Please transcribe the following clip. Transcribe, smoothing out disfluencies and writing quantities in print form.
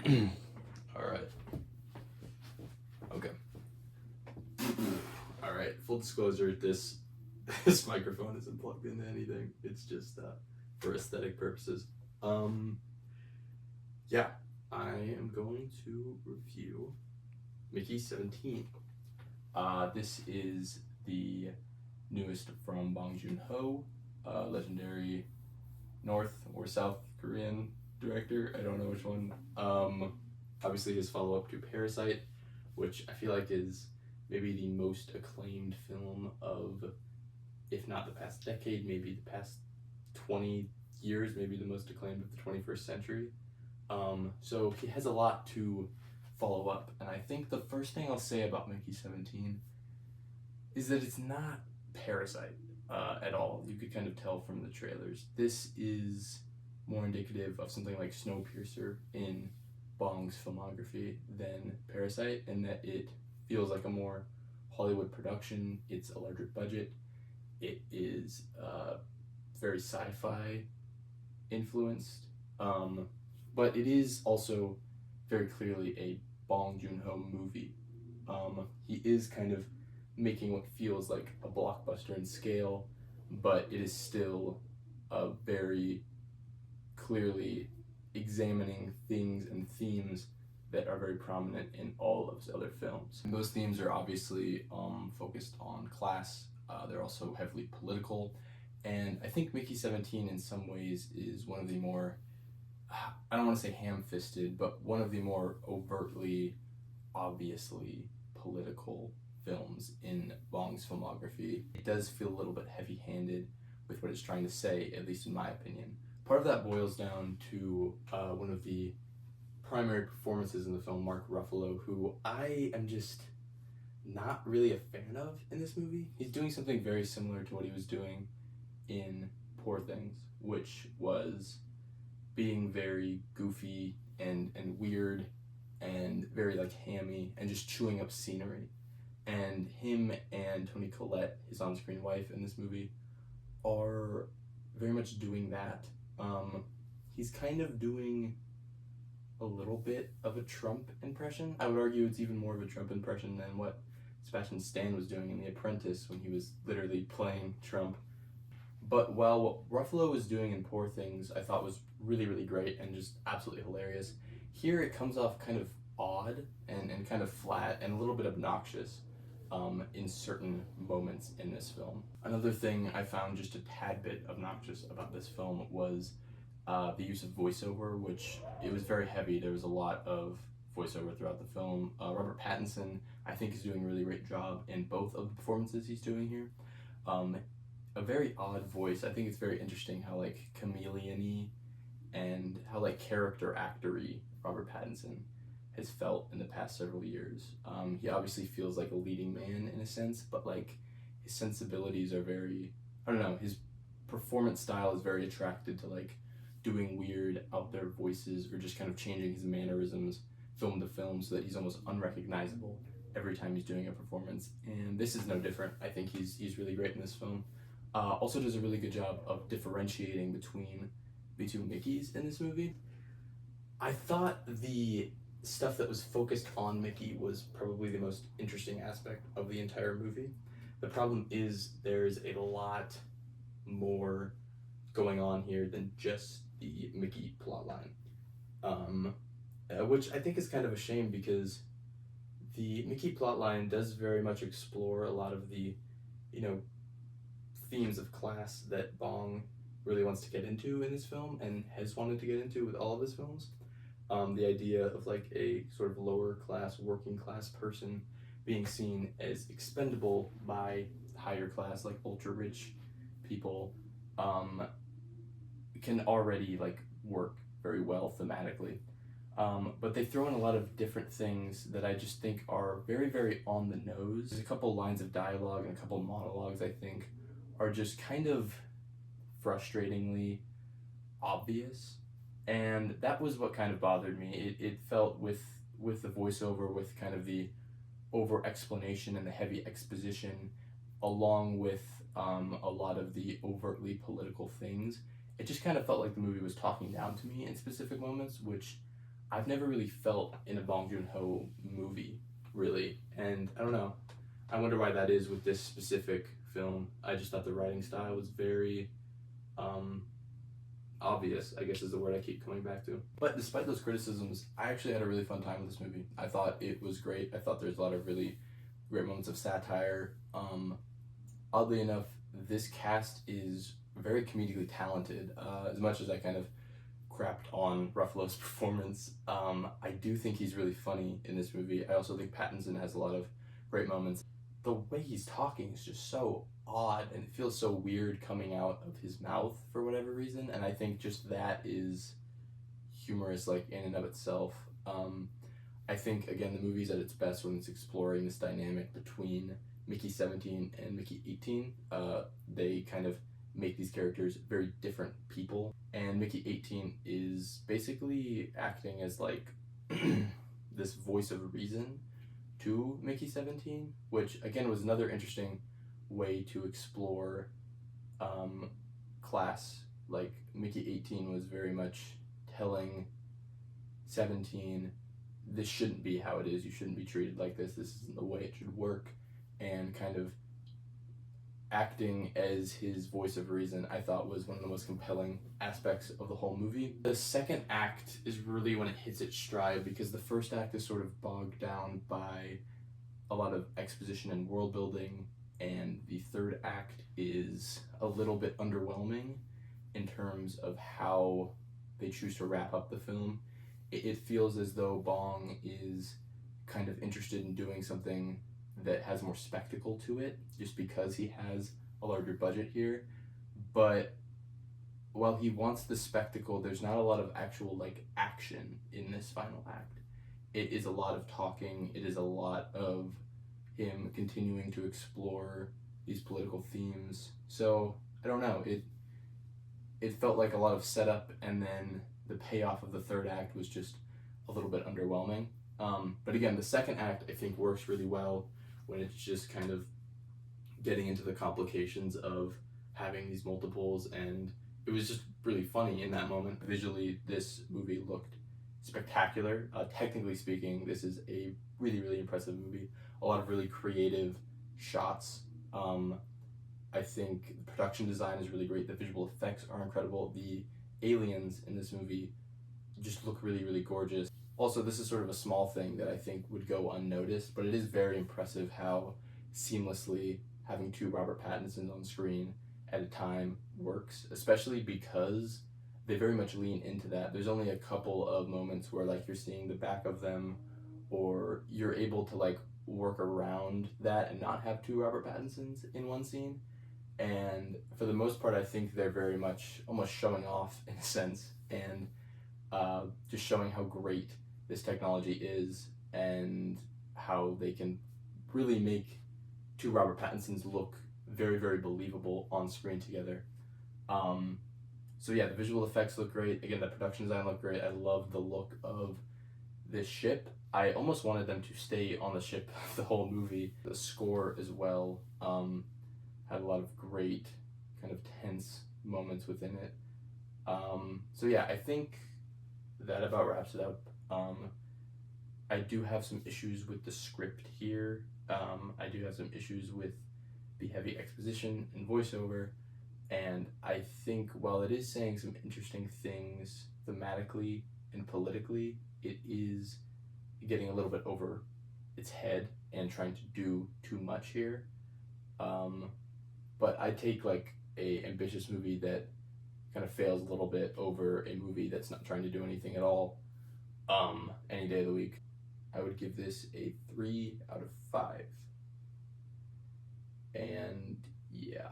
All right. Okay. All right. Full disclosure: this microphone isn't plugged into anything. It's just for aesthetic purposes. Um. Yeah, I am going to review Mickey 17. This is the newest from Bong Joon-ho, legendary North or South Korean director. I don't know which one. Obviously his follow-up to Parasite, which I feel like is maybe the most acclaimed film of, if not the past decade, maybe the past 20 years, maybe the most acclaimed of the 21st century. So he has a lot to follow up, and I think the first thing I'll say about Mickey 17 is that it's not Parasite at all. You could kind of tell from the trailers. This is more indicative of something like Snowpiercer in Bong's filmography than Parasite, in that it feels like a more Hollywood production. It's a larger budget. It is very sci-fi influenced, but it is also very clearly a Bong Joon-ho movie. He is kind of making what feels like a blockbuster in scale, but it is still a very clearly examining things and themes that are very prominent in all of his other films. And those themes are obviously focused on class. They're also heavily political, and I think Mickey 17 in some ways is one of the more, I don't want to say ham-fisted, but one of the more overtly, obviously political films in Bong's filmography. It does feel a little bit heavy-handed with what it's trying to say, at least in my opinion. Part of that boils down to one of the primary performances in the film, Mark Ruffalo, who I am just not really a fan of in this movie. He's doing something very similar to what he was doing in Poor Things, which was being very goofy and weird and very like hammy and just chewing up scenery. And him and Toni Collette, his on-screen wife in this movie, are very much doing that. He's kind of doing a little bit of a Trump impression. I would argue it's even more of a Trump impression than what Sebastian Stan was doing in The Apprentice when he was literally playing Trump. But while what Ruffalo was doing in Poor Things I thought was really, really great and just absolutely hilarious, here it comes off kind of odd and kind of flat and a little bit obnoxious in certain moments in this film. Another thing I found just a tad bit obnoxious about this film was the use of voiceover, which it was very heavy. There was a lot of voiceover throughout the film. Robert Pattinson, I think, is doing a really great job in both of the performances he's doing here. A very odd voice. I think it's very interesting how like chameleon-y and how like character actor-y Robert Pattinson has felt in the past several years. He obviously feels like a leading man in a sense, but like his sensibilities are very, I don't know, his performance style is very attracted to like doing weird out there voices or just kind of changing his mannerisms film to film so that he's almost unrecognizable every time he's doing a performance. And this is no different. I think he's really great in this film. Also does a really good job of differentiating between the two Mickeys in this movie. I thought the stuff that was focused on Mickey was probably the most interesting aspect of the entire movie. The problem is there's a lot more going on here than just the Mickey plotline, which I think is kind of a shame because the Mickey plotline does very much explore a lot of the, themes of class that Bong really wants to get into in this film and has wanted to get into with all of his films. The idea of like a sort of lower class, working class person being seen as expendable by higher class, like ultra rich people, can already like work very well thematically. But they throw in a lot of different things that I just think are very, very on the nose. There's a couple lines of dialogue and a couple monologues I think are just kind of frustratingly obvious. And that was what kind of bothered me. It felt with the voiceover, with kind of the over explanation and the heavy exposition, along with a lot of the overtly political things, it just kind of felt like the movie was talking down to me in specific moments, which I've never really felt in a Bong Joon-ho movie, really. And I don't know. I wonder why that is with this specific film. I just thought the writing style was very um, obvious, I guess is the word I keep coming back to. But despite those criticisms, I actually had a really fun time with this movie. I thought it was great. I thought there's a lot of really great moments of satire. Oddly enough, this cast is very comedically talented. As much as I kind of crapped on Ruffalo's performance, I do think he's really funny in this movie. I also think Pattinson has a lot of great moments. The way he's talking is just so odd, and it feels so weird coming out of his mouth for whatever reason, and I think just that is humorous, like, in and of itself. I think, again, the movie's at its best when it's exploring this dynamic between Mickey 17 and Mickey 18. They kind of make these characters very different people, and Mickey 18 is basically acting as, like, this voice of reason to Mickey 17, which, again, was another interesting way to explore class. Like, Mickey 18 was very much telling 17, this shouldn't be how it is, you shouldn't be treated like this isn't the way it should work, and kind of acting as his voice of reason, I thought was one of the most compelling aspects of the whole movie. The second act is really when it hits its stride, because the first act is sort of bogged down by a lot of exposition and world building, and the third act is a little bit underwhelming in terms of how they choose to wrap up the film. It feels as though Bong is kind of interested in doing something that has more spectacle to it, just because he has a larger budget here. But while he wants the spectacle, there's not a lot of actual, like, action in this final act. It is a lot of talking. It is a lot of him continuing to explore these political themes. So I don't know. It felt like a lot of setup, and then the payoff of the third act was just a little bit underwhelming. But again, the second act I think works really well when it's just kind of getting into the complications of having these multiples, and it was just really funny in that moment. Visually, this movie looked spectacular. Technically speaking, this is a really, really impressive movie. A lot of really creative shots. I think the production design is really great. The visual effects are incredible. The aliens in this movie just look really, really gorgeous. Also, this is sort of a small thing that I think would go unnoticed, but it is very impressive how seamlessly having two Robert Pattinsons on screen at a time works, especially because they very much lean into that. There's only a couple of moments where, like, you're seeing the back of them, or you're able to, like, work around that and not have two Robert Pattinsons in one scene. And for the most part, I think they're very much almost showing off in a sense, and just showing how great this technology is and how they can really make two Robert Pattinsons look very, very believable on screen together. So yeah, the visual effects look great. Again, the production design looked great. I love the look of this ship. I almost wanted them to stay on the ship the whole movie. The score as well had a lot of great kind of tense moments within it. So yeah, I think that about wraps it up. I do have some issues with the script here. I do have some issues with the heavy exposition and voiceover, and I think while it is saying some interesting things thematically and politically, it is getting a little bit over its head and trying to do too much here. But I take, like, a ambitious movie that kind of fails a little bit over a movie that's not trying to do anything at all any day of the week. I would give this a 3 out of 5. And yeah.